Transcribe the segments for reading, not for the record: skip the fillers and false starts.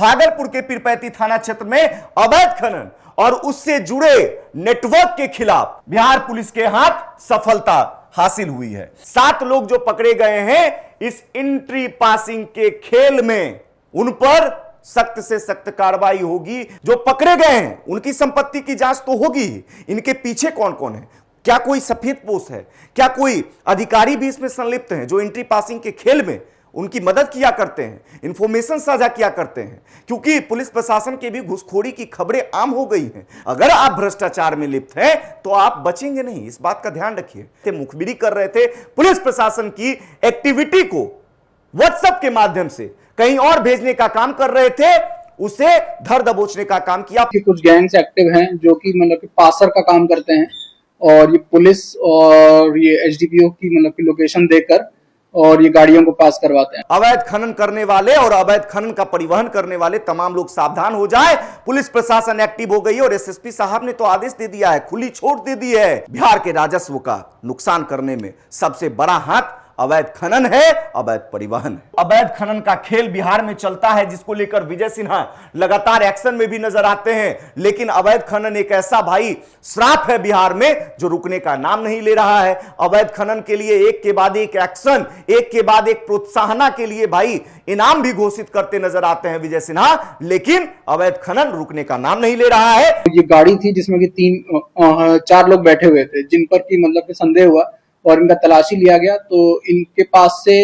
भागलपुर के पीरपैंती थाना क्षेत्र में अवैध खनन और उससे जुड़े नेटवर्क के खिलाफ बिहार पुलिस के हाथ सफलता हासिल हुई है। 7 लोग जो पकड़े गए हैं इस एंट्री पासिंग के खेल में, उन पर सख्त से सख्त कार्रवाई होगी। जो पकड़े गए हैं उनकी संपत्ति की जांच तो होगी। इनके पीछे कौन कौन है, क्या कोई सफेद पोश है, क्या कोई अधिकारी भी इसमें संलिप्त हैं जो एंट्री पासिंग के खेल में उनकी मदद किया करते हैं, इंफॉर्मेशन साझा किया करते हैं। क्योंकि पुलिस प्रशासन के भी घुसखोरी की खबरें आम हो गई हैं। अगर आप भ्रष्टाचार में लिप्त हैं तो आप बचेंगे नहीं, इस बात का ध्यान रखिए। मुखबिरी कर रहे थे पुलिस प्रशासन की एक्टिविटी को व्हाट्सएप के माध्यम से कहीं और भेजने का काम कर रहे थे, उसे धर दबोचने का काम किया। कुछ गैंग्स एक्टिव हैं जो कि मतलब कि पासर का काम करते हैं और ये पुलिस और ये एसडीपीओ की मतलब की लोकेशन देकर और ये गाड़ियों को पास करवाते हैं। अवैध खनन करने वाले और अवैध खनन का परिवहन करने वाले तमाम लोग सावधान हो जाए। पुलिस प्रशासन एक्टिव हो गई और एसएसपी साहब ने तो आदेश दे दिया है, खुली छूट दे दी है। बिहार के राजस्व का नुकसान करने में सबसे बड़ा हाथ अवैध खनन है, अवैध परिवहन है। अवैध खनन का खेल बिहार में चलता है, जिसको लेकर विजय सिन्हा लगातार एक्शन में भी नजर आते हैं। लेकिन अवैध खनन एक ऐसा भाई श्राप है बिहार में जो रुकने का नाम नहीं ले रहा है। अवैध खनन के लिए एक के बाद एक एक्शन, एक के बाद एक प्रोत्साहना के लिए भाई इनाम भी घोषित करते नजर आते हैं विजय सिन्हा, लेकिन अवैध खनन रुकने का नाम नहीं ले रहा है। ये गाड़ी थी जिसमें कि 4 लोग बैठे हुए थे, जिन पर की मतलब कि संदेह हुआ और इनका तलाशी लिया गया तो इनके पास से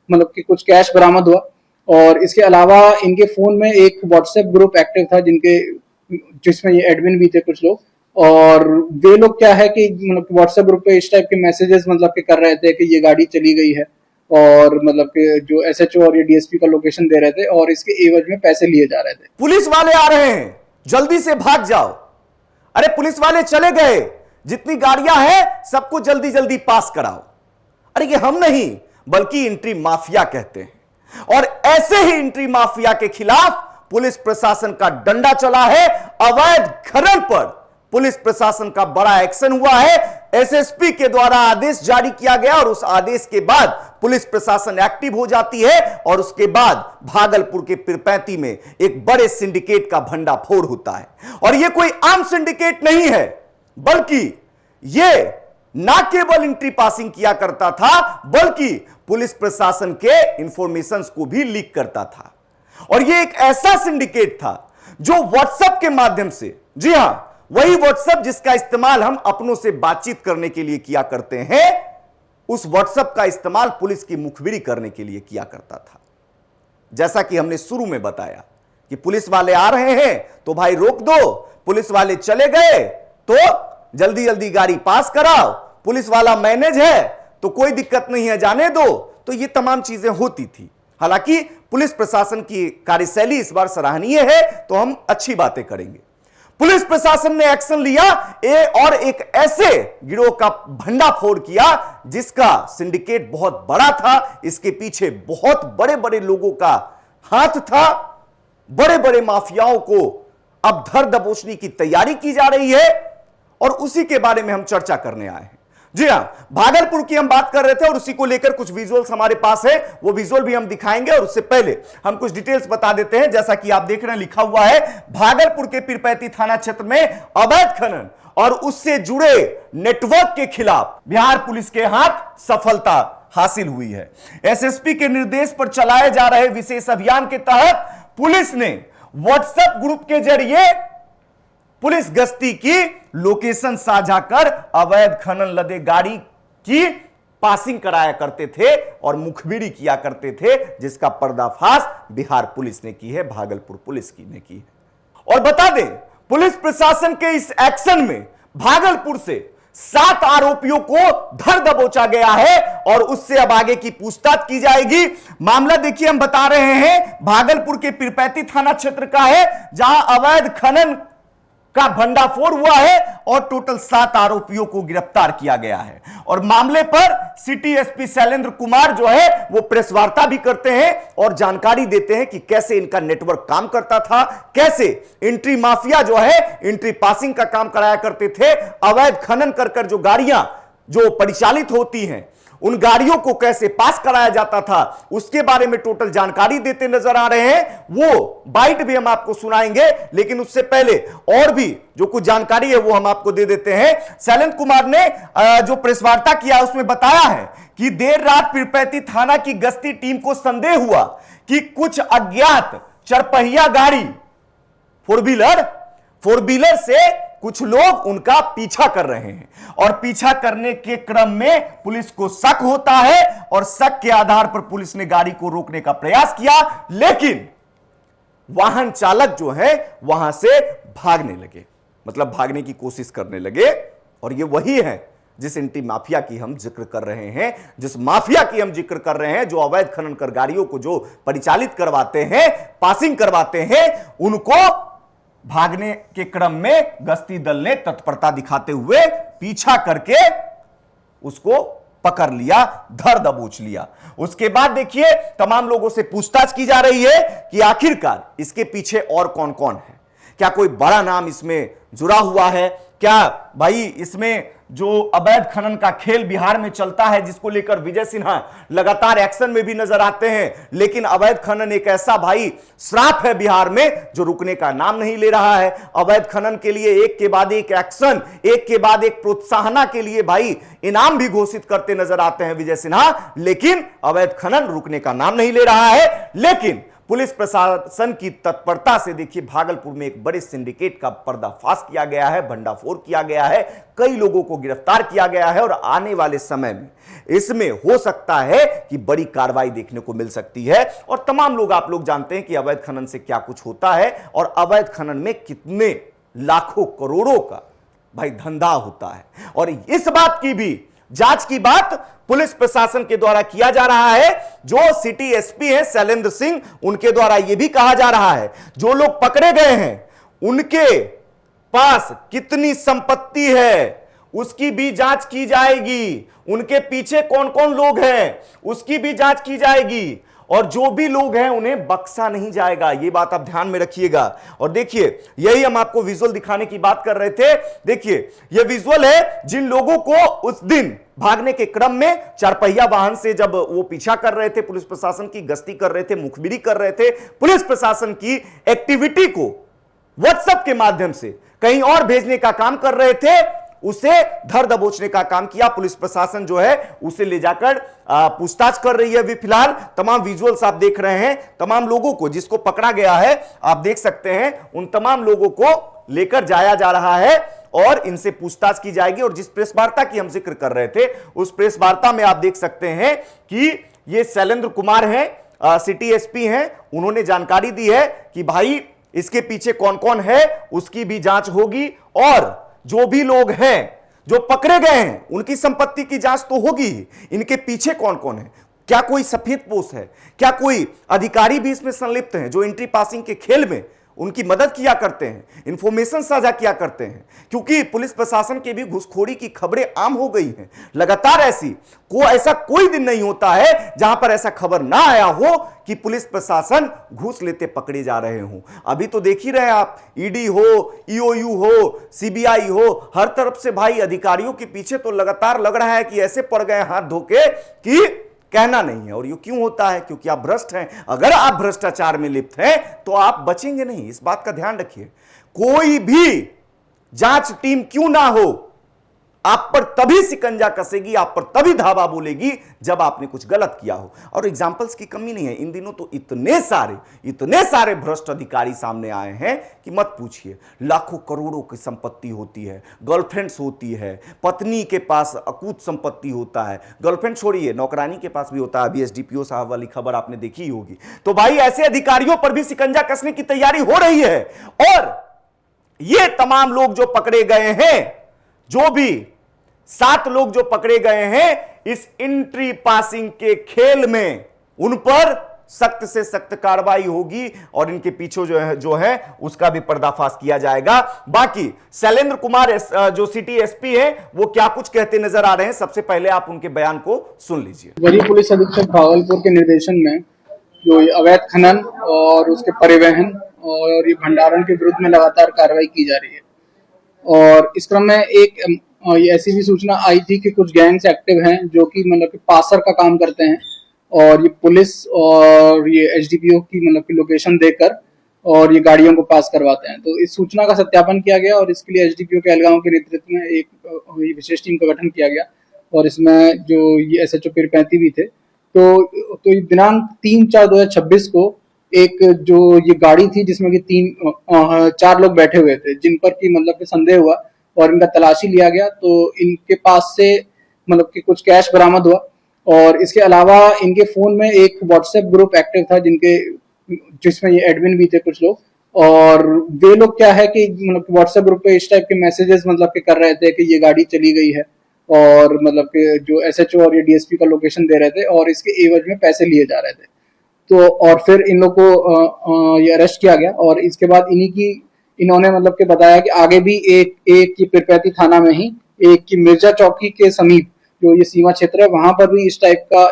मतलब कि कुछ कैश बरामद हुआ। और इसके अलावा इनके फोन में एक व्हाट्सएप ग्रुप एक्टिव था जिसमें ये एडमिन भी थे कुछ लोग। और वे लोग क्या है कि मतलब व्हाट्सएप ग्रुप पे इस टाइप के मैसेजेस मतलब कि कर रहे थे कि ये गाड़ी चली गई है और मतलब कि जो एसएचओ और ये डीएसपी का लोकेशन दे रहे थे और इसके एवज में पैसे लिए जा रहे थे। पुलिस वाले आ रहे हैं, जल्दी से भाग जाओ। अरे पुलिस वाले चले गए, जितनी गाड़ियां हैं सबको जल्दी जल्दी पास कराओ। अरे ये हम नहीं बल्कि एंट्री माफिया कहते हैं। और ऐसे ही एंट्री माफिया के खिलाफ पुलिस प्रशासन का डंडा चला है। अवैध खनन पर पुलिस प्रशासन का बड़ा एक्शन हुआ है। एसएसपी के द्वारा आदेश जारी किया गया और उस आदेश के बाद पुलिस प्रशासन एक्टिव हो जाती है और उसके बाद भागलपुर के पीरपैंती में एक बड़े सिंडिकेट का भंडाफोड़ होता है। और यह कोई आम सिंडिकेट नहीं है, बल्कि यह ना केवल एंट्री पासिंग किया करता था बल्कि पुलिस प्रशासन के इंफॉर्मेशंस को भी लीक करता था। और यह एक ऐसा सिंडिकेट था जो व्हाट्सएप के माध्यम से, जी हां, वही व्हाट्सएप जिसका इस्तेमाल हम अपनों से बातचीत करने के लिए किया करते हैं, उस व्हाट्सएप का इस्तेमाल पुलिस की मुखबिरी करने के लिए किया करता था। जैसा कि हमने शुरू में बताया कि पुलिस वाले आ रहे हैं तो भाई रोक दो, पुलिस वाले चले गए तो जल्दी जल्दी गाड़ी पास कराओ, पुलिस वाला मैनेज है तो कोई दिक्कत नहीं है, जाने दो। तो ये तमाम चीजें होती थी। हालांकि पुलिस प्रशासन की कार्यशैली इस बार सराहनीय है, तो हम अच्छी बातें करेंगे। पुलिस प्रशासन ने एक्शन लिया और एक ऐसे गिरोह का भंडाफोड़ किया जिसका सिंडिकेट बहुत बड़ा था। इसके पीछे बहुत बड़े बड़े लोगों का हाथ था। बड़े बड़े माफियाओं को अब धर दबोचने की तैयारी की जा रही है और उसी के बारे में हम चर्चा करने आए हैं। जी हां, भागलपुर की हम बात कर रहे थे और उसी को लेकर कुछ विजुअल्स हमारे पास है, वो विजुअल भी हम दिखाएंगे। और उससे पहले हम कुछ डिटेल्स बता देते हैं। जैसा कि आप देख रहे हैं, लिखा हुआ है भागलपुर के पीरपैंती थाना क्षेत्र में अवैध खनन और उससे जुड़े नेटवर्क के खिलाफ बिहार पुलिस के हाथ सफलता हासिल हुई है। एसएसपी के निर्देश पर चलाए जा रहे विशेष अभियान के तहत पुलिस ने व्हाट्सएप ग्रुप के जरिए पुलिस गश्ती की लोकेशन साझा कर अवैध खनन लदे गाड़ी की पासिंग कराया करते थे और मुखबिरी किया करते थे, जिसका पर्दाफाश बिहार पुलिस ने की है, भागलपुर पुलिस ने की है। और बता दें, पुलिस प्रशासन के इस एक्शन में भागलपुर से 7 आरोपियों को धर दबोचा गया है और उससे अब आगे की पूछताछ की जाएगी। मामला देखिए, हम बता रहे हैं भागलपुर के पीरपैंती थाना क्षेत्र का है, जहां अवैध खनन का भंडाफोड़ हुआ है और टोटल 7 आरोपियों को गिरफ्तार किया गया है। और मामले पर सिटी एसपी शैलेंद्र कुमार जो है वो प्रेस वार्ता भी करते हैं और जानकारी देते हैं कि कैसे इनका नेटवर्क काम करता था, कैसे एंट्री माफिया जो है एंट्री पासिंग का काम कराया करते थे। अवैध खनन कर जो गाड़ियां जो परिचालित होती हैं उन गाड़ियों को कैसे पास कराया जाता था, उसके बारे में टोटल जानकारी देते नजर आ रहे हैं। वो बाइट भी हम आपको सुनाएंगे, लेकिन उससे पहले और भी जो कुछ जानकारी है वो हम आपको दे देते हैं। शैलेंद्र कुमार ने जो प्रेस वार्ता किया उसमें बताया है कि देर रात पीरपैंती थाना की गश्ती टीम को संदेह हुआ कि कुछ अज्ञात चरपहिया गाड़ी फोर व्हीलर से कुछ लोग उनका पीछा कर रहे हैं और पीछा करने के क्रम में पुलिस को शक होता है और शक के आधार पर पुलिस ने गाड़ी को रोकने का प्रयास किया, लेकिन वाहन चालक जो है वहां से भागने लगे, मतलब भागने की कोशिश करने लगे। और ये वही है जिस एंटी माफिया की हम जिक्र कर रहे हैं, जिस माफिया की हम जिक्र कर रहे हैं, जो अवैध खनन कर गाड़ियों को जो परिचालित करवाते हैं, पासिंग करवाते हैं, उनको भागने के क्रम में गश्ती दल ने तत्परता दिखाते हुए पीछा करके उसको पकड़ लिया, धर दबोच लिया। उसके बाद देखिए तमाम लोगों से पूछताछ की जा रही है कि आखिरकार इसके पीछे और कौन कौन है, क्या कोई बड़ा नाम इसमें जुड़ा हुआ है, क्या भाई इसमें जो अवैध खनन का खेल बिहार में चलता है जिसको लेकर विजय सिन्हा लगातार एक्शन में भी नजर आते हैं, लेकिन अवैध खनन एक ऐसा भाई श्राप है बिहार में जो रुकने का नाम नहीं ले रहा है। अवैध खनन के लिए एक के बाद एक एक्शन, एक के बाद एक प्रोत्साहना के लिए भाई इनाम भी घोषित करते नजर आते हैं विजय सिन्हा, लेकिन अवैध खनन रुकने का नाम नहीं ले रहा है। लेकिन पुलिस प्रशासन की तत्परता से देखिए भागलपुर में एक बड़े सिंडिकेट का पर्दाफाश किया गया है, भंडाफोड़ किया गया है, कई लोगों को गिरफ्तार किया गया है और आने वाले समय में इसमें हो सकता है कि बड़ी कार्रवाई देखने को मिल सकती है। और तमाम लोग आप लोग जानते हैं कि अवैध खनन से क्या कुछ होता है और अवैध खनन में कितने लाखों करोड़ों का भाई धंधा होता है। और इस बात की भी जांच की बात पुलिस प्रशासन के द्वारा किया जा रहा है। जो सिटी एसपी हैं शैलेंद्र सिंह, उनके द्वारा यह भी कहा जा रहा है जो लोग पकड़े गए हैं उनके पास कितनी संपत्ति है उसकी भी जांच की जाएगी, उनके पीछे कौन कौन लोग हैं उसकी भी जांच की जाएगी, और जो भी लोग हैं उन्हें बख्शा नहीं जाएगा। यह बात आप ध्यान में रखिएगा। और देखिए यही हम आपको विजुअल दिखाने की बात कर रहे थे। देखिए यह विजुअल है जिन लोगों को उस दिन भागने के क्रम में चारपहिया वाहन से जब वो पीछा कर रहे थे, पुलिस प्रशासन की गश्ती कर रहे थे, मुखबिरी कर रहे थे, पुलिस प्रशासन की एक्टिविटी को व्हाट्सएप के माध्यम से कहीं और भेजने का काम कर रहे थे, उसे धर दबोचने का काम किया पुलिस प्रशासन जो है, उसे ले जाकर पूछताछ कर रही है। अभी फिलहाल तमाम विजुअल्स आप देख रहे हैं, तमाम लोगों को जिसको पकड़ा गया है आप देख सकते हैं, उन तमाम लोगों को लेकर जाया जा रहा है और इनसे पूछताछ की जाएगी। और जिस प्रेस वार्ता की हम जिक्र कर रहे थे उस प्रेस वार्ता में आप देख सकते हैं कि ये शैलेंद्र कुमार हैं, सिटी एसपी हैं, उन्होंने जानकारी दी है कि भाई इसके पीछे कौन कौन है उसकी भी जांच होगी और जो भी लोग हैं जो पकड़े गए हैं उनकी संपत्ति की जांच तो होगी, इनके पीछे कौन कौन है, क्या कोई सफेद पोश है, क्या कोई अधिकारी भी इसमें संलिप्त हैं जो एंट्री पासिंग के खेल में उनकी मदद किया करते हैं, इंफॉर्मेशन साझा किया करते हैं। क्योंकि पुलिस प्रशासन के भी घुसखोरी की खबरें आम हो गई हैं लगातार। ऐसा कोई दिन नहीं होता है जहां पर ऐसा खबर ना आया हो कि पुलिस प्रशासन घूस लेते पकड़े जा रहे हों। अभी तो देख ही रहे आप, ईडी हो, ईओयू हो, सीबीआई हो, हर तरफ से भाई अधिकारियों के पीछे तो लगातार लग रहा है कि ऐसे पड़ गए हाथ धोके कि कहना नहीं है। और ये क्यों होता है? क्योंकि आप भ्रष्ट हैं। अगर आप भ्रष्टाचार में लिप्त हैं तो आप बचेंगे नहीं, इस बात का ध्यान रखिए। कोई भी जांच टीम क्यों ना हो, आप पर तभी सिकंजा कसेगी, आप पर तभी धावा बोलेगी जब आपने कुछ गलत किया हो। और एग्जाम्पल्स की कमी नहीं है, इन दिनों तो इतने सारे भ्रष्ट अधिकारी सामने आए हैं कि मत पूछिए। लाखों करोड़ों की संपत्ति होती है, गर्लफ्रेंड्स होती है, पत्नी के पास अकूत संपत्ति होता है, गर्लफ्रेंड छोड़िए नौकरानी के पास भी होता है। अभी एसडीपीओ साहब वाली खबर आपने देखी ही होगी। तो भाई ऐसे अधिकारियों पर भी सिकंजा कसने की तैयारी हो रही है। और ये तमाम लोग जो पकड़े गए हैं, जो भी 7 लोग जो पकड़े गए हैं इस एंट्री पासिंग के खेल में, उन पर सख्त से सख्त कार्रवाई होगी और इनके पीछे जो है उसका भी पर्दाफाश किया जाएगा। बाकी शैलेंद्र कुमार जो सिटी एसपी है वो क्या कुछ कहते नजर आ रहे हैं, सबसे पहले आप उनके बयान को सुन लीजिए। वरीय पुलिस अधीक्षक भागलपुर के निर्देशन में जो ये अवैध खनन और उसके परिवहन और ये भंडारण के विरुद्ध में लगातार कार्रवाई की जा रही है। और इस क्रम में एक ये ऐसी भी सूचना आई थी कि कुछ गैंग्स एक्टिव हैं जो कि मतलब कि पासर का काम करते हैं और ये पुलिस और ये एसडीपीओ की मतलब कि लोकेशन देकर और ये गाड़ियों को पास करवाते हैं। तो इस सूचना का सत्यापन किया गया और इसके लिए एसडीपीओ के अलगांव के नेतृत्व में एक ये विशेष टीम का गठन किया गया और इसमें जो ये एसएचओ पीरपैंती भी थे। तो ये दिनांक 3/4/2026 को एक जो ये गाड़ी थी जिसमें कि 4 लोग बैठे हुए थे जिन पर कि मतलब कि संदेह हुआ और इनका तलाशी लिया गया तो इनके पास से मतलब कि कुछ कैश बरामद हुआ और इसके अलावा इनके फोन में एक व्हाट्सएप ग्रुप एक्टिव था जिसमें ये एडमिन भी थे कुछ लोग और वे लोग क्या है कि मतलब व्हाट्सएप ग्रुप पे इस टाइप के मैसेजेस मतलब कि कर रहे थे कि ये गाड़ी चली गई है और मतलब कि जो एसएचओ और ये डीएसपी का लोकेशन दे रहे थे और इसके एवज में पैसे लिए जा रहे थे। तो और फिर इन लोग को ये अरेस्ट किया गया और इसके बाद इन्होंने मतलब कि बताया कि आगे भी एक की पीरपैंती थाना में ही एक की मिर्जा चौकी के समीप जो ये सीमा क्षेत्र है वहां पर भी इस टाइप का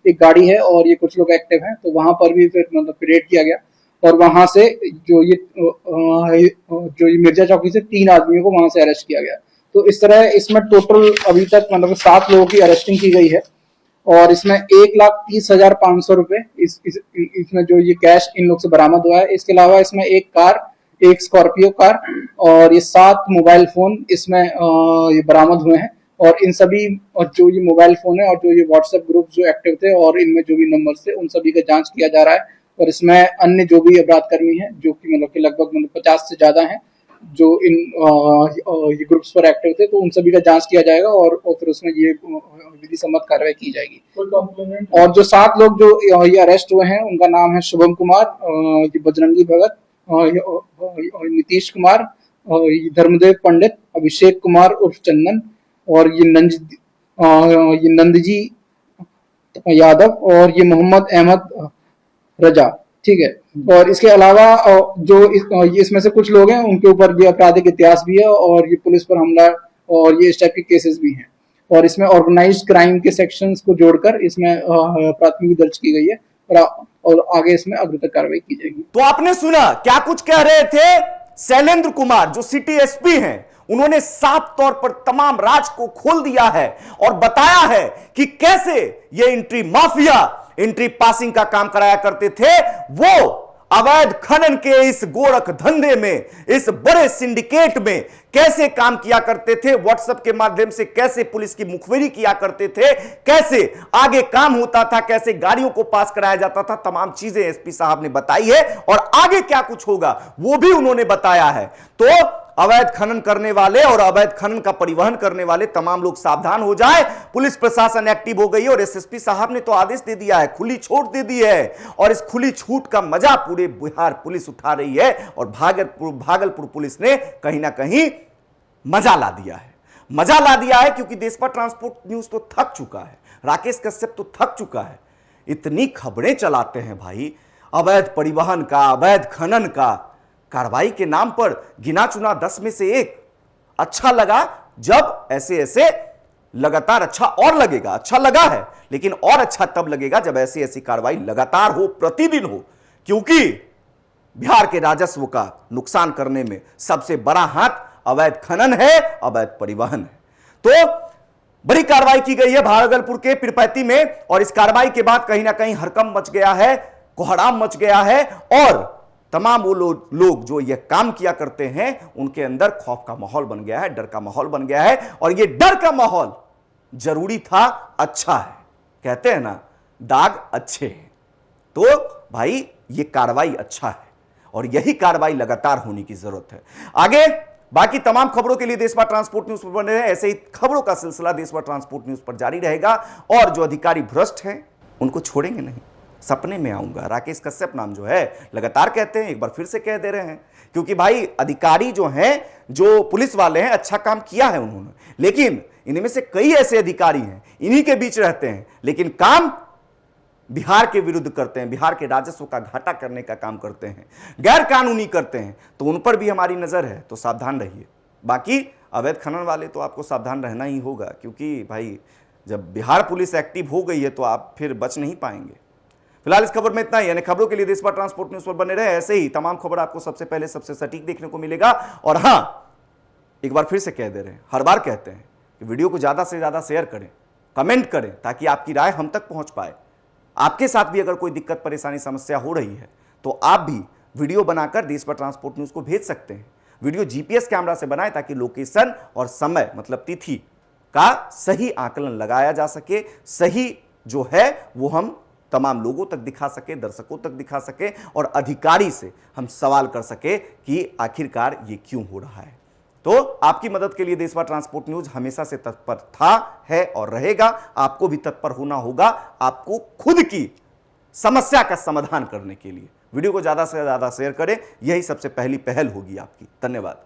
एक गाड़ी है और ये कुछ लोग एक्टिव हैं तो वहां पर भी फिर मतलब रेड किया गया और वहां से जो ये मिर्जा चौकी से 3 आदमियों को वहां से अरेस्ट किया गया। तो इस तरह इसमें टोटल अभी तक मतलब 7 लोगों की अरेस्टिंग की गई है और इसमें 1,30,500 रुपए इसमें जो ये कैश इन लोग से बरामद हुआ है। इसके अलावा इसमें एक कार, एक स्कॉर्पियो कार और ये 7 मोबाइल फोन इसमें ये बरामद हुए हैं और इन सभी और जो ये मोबाइल फोन है और जो ये व्हाट्सएप ग्रुप जो एक्टिव थे और इनमें जो भी नंबर थे उन सभी का जांच किया जा रहा है और इसमें अन्य जो भी अपराध कर्मी हैं जो कि मतलब कि लगभग 50 से ज्यादा हैं जो इन ये ग्रुप्स पर एक्टिव थे तो उन सभी का जांच किया जाएगा और फिर उसमें ये विधि सम्मत कार्रवाई की जाएगी। और जो 7 लोग जो ये अरेस्ट हुए हैं उनका नाम है शुभम कुमार, बजरंगी भगत, नीतीश कुमार, धर्मदेव पंडित, अभिषेक कुमार उर्फ चंदन और ये नंदजी यादव और ये मोहम्मद अहमद रजा। ठीक है। और इसके अलावा जो इसमें से कुछ लोग हैं उनके ऊपर ये आपराधिक इतिहास भी है और ये पुलिस पर हमला और ये इस टाइप के केसेस भी हैं और इसमें ऑर्गेनाइज्ड क्राइम के सेक्शंस को जोड़कर इसमें प्राथमिकी दर्ज की गई है और आगे इसमें अग्रतर कार्रवाई की जाएगी। तो आपने सुना क्या कुछ कह रहे थे शैलेंद्र कुमार जो सिटी एसपी हैं। उन्होंने साफ तौर पर तमाम राज को खोल दिया है और बताया है कि कैसे ये एंट्री माफिया एंट्री पासिंग का काम कराया करते थे। वो अवैध खनन के इस गोरख धंधे में, इस बड़े सिंडिकेट में कैसे काम किया करते थे, व्हाट्सएप के माध्यम से कैसे पुलिस की मुखबिरी किया करते थे, कैसे आगे काम होता था, कैसे गाड़ियों को पास कराया जाता था, तमाम चीजें एसपी साहब ने बताई है और आगे क्या कुछ होगा वो भी उन्होंने बताया है। तो अवैध खनन करने वाले और अवैध खनन का परिवहन करने वाले तमाम लोग सावधान हो जाए। पुलिस प्रशासन एक्टिव हो गई है और एसएसपी साहब ने तो आदेश दे दिया है, खुली छूट दे दी है और इस खुली छूट का मजा पूरे बिहार पुलिस उठा रही है और भागलपुर पुलिस ने कहीं ना कहीं मजा ला दिया है। मजा ला दिया है क्योंकि देश पर ट्रांसपोर्ट न्यूज तो थक चुका है, राकेश कश्यप तो थक चुका है। इतनी खबरें चलाते हैं भाई अवैध परिवहन का, अवैध खनन का, कार्रवाई के नाम पर गिना चुना 10 में से 1। अच्छा लगा जब ऐसे लगातार, अच्छा और लगेगा, अच्छा लगा है लेकिन और अच्छा तब लगेगा जब ऐसी कार्रवाई लगातार हो, प्रतिदिन हो, क्योंकि बिहार के राजस्व का नुकसान करने में सबसे बड़ा हाथ अवैध खनन है, अवैध परिवहन है। तो बड़ी कार्रवाई की गई है भागलपुर के पीरपैंती में और इस कार्रवाई के बाद कहीं ना कहीं हड़कंप मच गया है, कोहराम मच गया है और तमाम वो लोग जो ये काम किया करते हैं उनके अंदर खौफ का माहौल बन गया है, डर का माहौल बन गया है और ये डर का माहौल जरूरी था, अच्छा है। कहते हैं ना दाग अच्छे हैं, तो भाई ये कार्रवाई अच्छा है और यही कार्रवाई लगातार होने की जरूरत है। आगे बाकी तमाम खबरों के लिए देशभर ट्रांसपोर्ट न्यूज पर बने रहे। ऐसे ही खबरों का सिलसिला देशभर ट्रांसपोर्ट न्यूज पर जारी रहेगा और जो अधिकारी भ्रष्ट हैं उनको छोड़ेंगे नहीं। सपने में आऊंगा, राकेश कश्यप नाम जो है लगातार कहते हैं, एक बार फिर से कह दे रहे हैं, क्योंकि भाई अधिकारी जो हैं, जो पुलिस वाले हैं, अच्छा काम किया है उन्होंने, लेकिन इनमें से कई ऐसे अधिकारी हैं इन्हीं के बीच रहते हैं लेकिन काम बिहार के विरुद्ध करते हैं, बिहार के राजस्व का घाटा करने का काम करते हैं, गैर कानूनी करते हैं, तो उन पर भी हमारी नजर है, तो सावधान रहिए। बाकी अवैध खनन वाले तो आपको सावधान रहना ही होगा, क्योंकि भाई जब बिहार पुलिस एक्टिव हो गई है तो आप फिर बच नहीं पाएंगे। फिलहाल इस खबर में इतना ही। यानी खबरों के लिए देशभर ट्रांसपोर्ट न्यूज पर बने रहे। ऐसे ही तमाम खबर आपको सबसे पहले सबसे सटीक देखने को मिलेगा। और हां, एक बार फिर से कह दे रहे हैं, हर बार कहते हैं, कि वीडियो को ज़्यादा से ज़्यादा शेयर करें, कमेंट करें, ताकि आपकी राय हम तक पहुंच पाए। आपके साथ भी अगर कोई दिक्कत परेशानी समस्या हो रही है तो आप भी वीडियो बनाकर देश भर ट्रांसपोर्ट न्यूज़ को भेज सकते हैं। वीडियो जीपीएस कैमरा से बनाएं ताकि लोकेशन और समय मतलब तिथि का सही आकलन लगाया जा सके, सही जो है वो हम तमाम लोगों तक दिखा सके, दर्शकों तक दिखा सके और अधिकारी से हम सवाल कर सके कि आखिरकार ये क्यों हो रहा है। तो आपकी मदद के लिए देश भर ट्रांसपोर्ट न्यूज़ हमेशा से तत्पर था, है और रहेगा। आपको भी तत्पर होना होगा, आपको खुद की समस्या का समाधान करने के लिए। वीडियो को ज़्यादा से ज़्यादा शेयर करें, यही सबसे पहली पहल होगी आपकी। धन्यवाद।